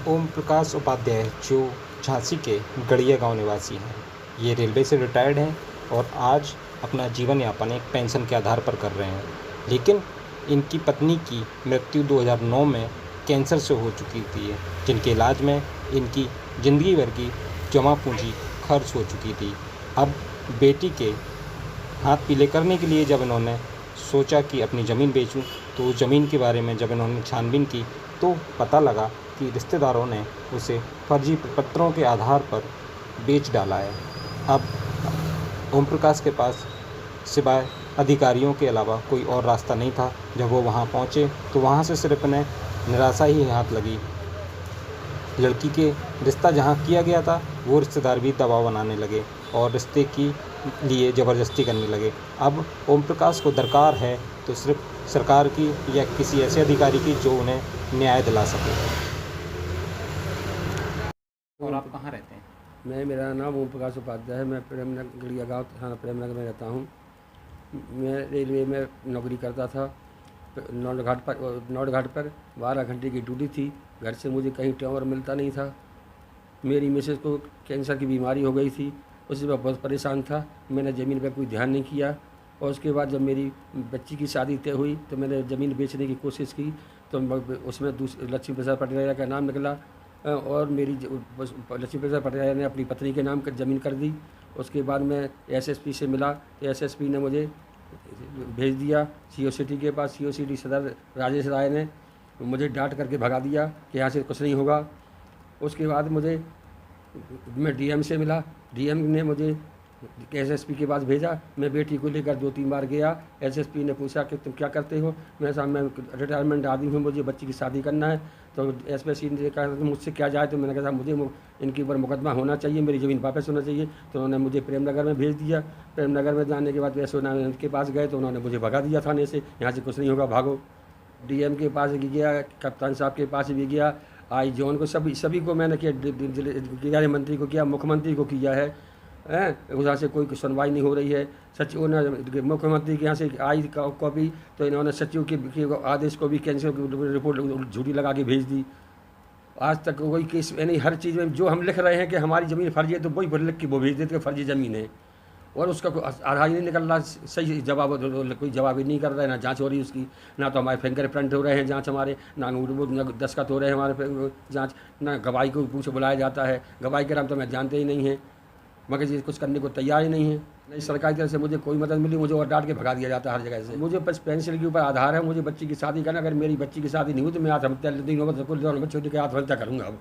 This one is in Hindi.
ओम प्रकाश उपाध्याय जो झांसी के गड़िया गांव निवासी हैं। ये रेलवे से रिटायर्ड हैं और आज अपना जीवन यापन एक पेंशन के आधार पर कर रहे हैं। लेकिन इनकी पत्नी की मृत्यु 2009 में कैंसर से हो चुकी थी, जिनके इलाज में इनकी ज़िंदगी भर की जमा पूंजी खर्च हो चुकी थी। अब बेटी के हाथ पीले करने के लिए जब इन्होंने सोचा कि अपनी ज़मीन बेचूं, तो ज़मीन के बारे में जब इन्होंने छानबीन की तो पता लगा कि रिश्तेदारों ने उसे फर्जी पत्रों के आधार पर बेच डाला है। अब ओम प्रकाश के पास सिवाय अधिकारियों के अलावा कोई और रास्ता नहीं था। जब वो वहाँ पहुँचे तो वहाँ से सिर्फ उन्हें निराशा ही हाथ लगी। लड़की के रिश्ता जहाँ किया गया था वो रिश्तेदार भी दबाव बनाने लगे और रिश्ते की लिए ज़बरदस्ती करने लगे। अब ओम प्रकाश को दरकार है तो सिर्फ सरकार की या किसी ऐसे अधिकारी की जो उन्हें न्याय दिला सके। और आप कहाँ रहते हैं? मेरा नाम ओम प्रकाश उपाध्याय है। मैं प्रेमनगर गड़िया गाँव थाना प्रेमनगर में रहता हूँ। मैं रेलवे में नौकरी करता था। नौड़ घाट पर 12 घंटे की ड्यूटी थी। घर से मुझे कहीं टावर मिलता नहीं था। मेरी मिसेज को कैंसर की बीमारी हो गई थी, उससे मैं बहुत परेशान था। मैंने ज़मीन पर कोई ध्यान नहीं किया और उसके बाद जब मेरी बच्ची की शादी तय हुई तो मैंने ज़मीन बेचने की कोशिश की तो उसमें लक्ष्मी प्रसाद पटेल का नाम निकला और मेरी लक्ष्मी प्रसाद पटेल ने अपनी पत्नी के नाम पर ज़मीन कर दी। उसके बाद मैं एसएसपी से मिला तो एसएसपी ने मुझे भेज दिया सीओ सिटी के पास। सीओ सिटी सदर राजेश राय ने मुझे डांट करके भगा दिया कि यहाँ से कुछ नहीं होगा। उसके बाद मैं डीएम से मिला। डीएम ने मुझे एसएसपी के पास भेजा। मैं बेटी को लेकर 2-3 बार गया। एसएसपी ने पूछा कि तुम क्या करते हो। मैं साहब मैं रिटायरमेंट आदमी हूँ, मुझे बच्ची की शादी करना है। तो एसएसपी ने कहा मुझसे क्या जाए। तो मैंने कहा मुझे इनके ऊपर मुकदमा होना चाहिए, मेरी ज़मीन वापस होना चाहिए। तो उन्होंने मुझे प्रेमनगर में भेज दिया। प्रेमनगर में जाने के बाद वैसे उनके पास गए तो उन्होंने मुझे भगा दिया थाने से, यहाँ से कुछ नहीं होगा, भागो। डीएम के पास भी गया, कप्तान साहब के पास भी गया, आई जॉन को सभी को मैंने किया, गृह मंत्री को किया, मुख्यमंत्री को किया है। वहाँ से कोई सुनवाई नहीं हो रही है। सचिव ने मुख्यमंत्री के यहाँ से आई कॉपी तो इन्होंने सचिव के आदेश को भी कैंसिल रिपोर्ट झूठी लगा के भेज दी। आज तक कोई केस यानी हर चीज़ में जो हम लिख रहे हैं कि हमारी ज़मीन फर्जी है तो वही लिख के वो भेज देते फर्जी ज़मीन है और उसका कोई आधार ही नहीं निकल रहा। सही जवाब कोई जवाब ही नहीं कर रहा है, ना जांच हो रही उसकी, ना तो हमारे फिंगरप्रिंट हो रहे हैं जांच हमारे, ना दस्तखत हो रहे हैं हमारे जांच, ना गवाही को पूछ बुलाया जाता है। गवाही के नाम तो मैं जानते ही नहीं है, मगर ये कुछ करने को तैयार ही नहीं है। नहीं सरकारी तरफ से मुझे कोई मदद मिली, मुझे और डांट के भगा दिया जाता है हर जगह से। मुझे बस पेंशन के ऊपर आधार है, मुझे बच्ची की शादी करना। अगर मेरी बच्ची की शादी नहीं हुई तो मैं आत्महत्या छोटे के आत्महत्या करूँगा अब।